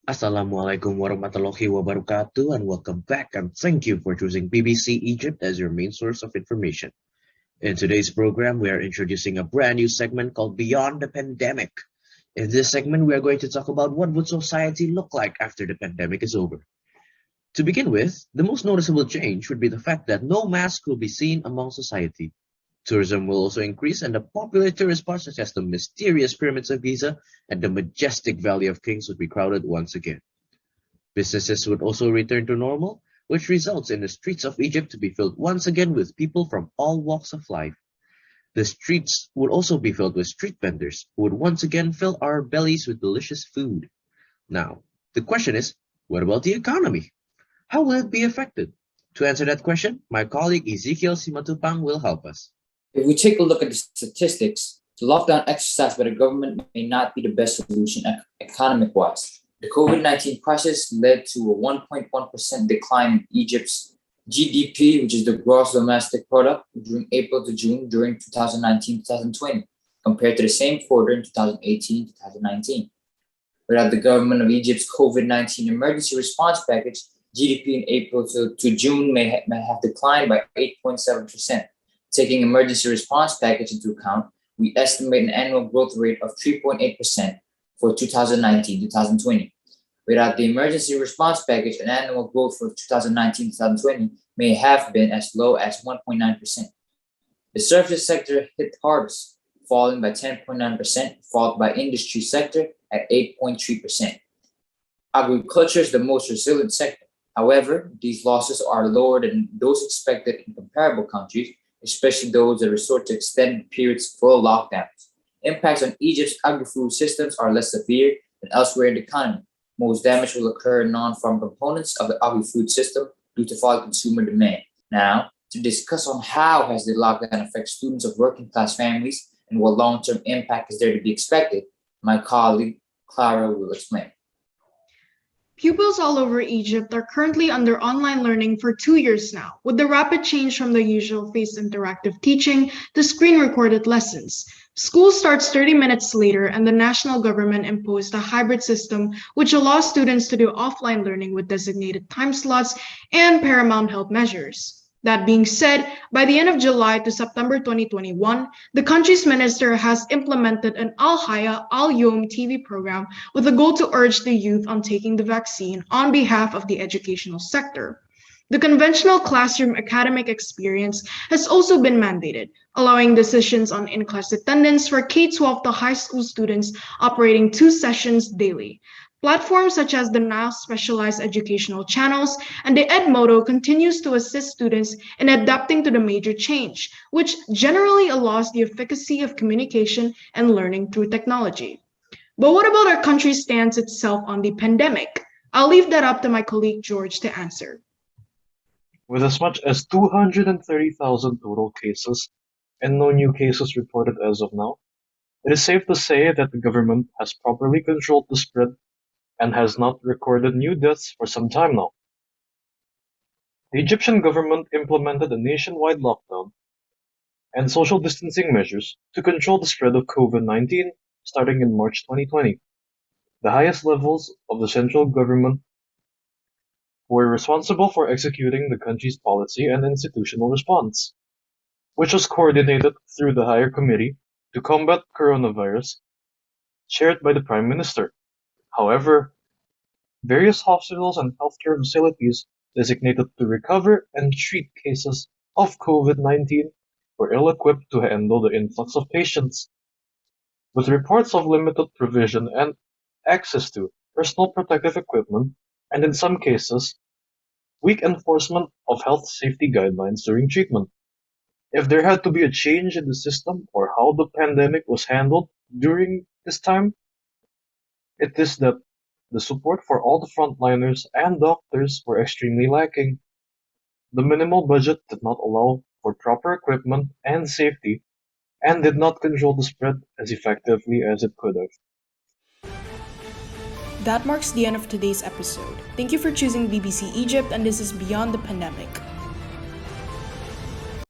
Assalamualaikum warahmatullahi wabarakatuh and welcome back and thank you for choosing BBC Egypt as your main source of information. In today's program, we are introducing a brand new segment called Beyond the Pandemic. In this segment, we are going to talk about what would society look like after the pandemic is over. To begin with, the most noticeable change would be the fact that no mask will be seen among society. Tourism will also increase and the popular tourist spots such as the mysterious pyramids of Giza and the majestic Valley of Kings would be crowded once again. Businesses would also return to normal, which results in the streets of Egypt to be filled once again with people from all walks of life. The streets would also be filled with street vendors who would once again fill our bellies with delicious food. Now, the question is, what about the economy? How will it be affected? To answer that question, my colleague Ezekiel Simatupang will help us. If we take a look at the statistics, the lockdown exercise by the government may not be the best solution economic-wise. The COVID-19 crisis led to a 1.1% decline in Egypt's GDP, which is the gross domestic product, during April to June during 2019-2020, compared to the same quarter in 2018-2019. Without the government of Egypt's COVID-19 emergency response package, GDP in April to June may have declined by 8.7%. Taking emergency response package into account, we estimate an annual growth rate of 3.8% for 2019-2020. Without the emergency response package, an annual growth for 2019-2020 may have been as low as 1.9%. The services sector hit hardest, falling by 10.9%, followed by industry sector at 8.3%. Agriculture is the most resilient sector. However, these losses are lower than those expected in comparable countries, especially those that resort to extended periods of full lockdowns. Impacts on Egypt's agri-food systems are less severe than elsewhere in the economy. Most damage will occur in non-farm components of the agri-food system due to falling consumer demand. Now, to discuss on how has the lockdown affected students of working-class families and what long-term impact is there to be expected, my colleague Clara will explain. Pupils all over Egypt are currently under online learning for 2 years now, with the rapid change from the usual face interactive teaching to screen-recorded lessons. School starts 30 minutes later, and the national government imposed a hybrid system which allows students to do offline learning with designated time slots and paramount health measures. That being said, by the end of July to September 2021, the country's minister has implemented an EL&HUM TV program with a goal to urge the youth on taking the vaccine on behalf of the educational sector. The conventional classroom academic experience has also been mandated, allowing decisions on in-class attendance for K-12 to high school students operating 2 sessions daily. Platforms such as the Nile Specialized Educational Channels and the Edmodo continues to assist students in adapting to the major change, which generally allows the efficacy of communication and learning through technology. But what about our country's stance itself on the pandemic? I'll leave that up to my colleague George to answer. With as much as 230,000 total cases and no new cases reported as of now, it is safe to say that the government has properly controlled the spread and has not recorded new deaths for some time now. The Egyptian government implemented a nationwide lockdown and social distancing measures to control the spread of COVID-19 starting in March 2020. The highest levels of the central government were responsible for executing the country's policy and institutional response, which was coordinated through the Higher Committee to Combat Coronavirus, chaired by the Prime Minister. However, various hospitals and healthcare facilities designated to recover and treat cases of COVID-19 were ill-equipped to handle the influx of patients. With reports of limited provision and access to personal protective equipment, and in some cases, weak enforcement of health safety guidelines during treatment. If there had to be a change in the system or how the pandemic was handled during this time, it is that the support for all the frontliners and doctors were extremely lacking. The minimal budget did not allow for proper equipment and safety, and did not control the spread as effectively as it could have. That marks the end of today's episode. Thank you for choosing BBC Egypt, and this is Beyond the Pandemic.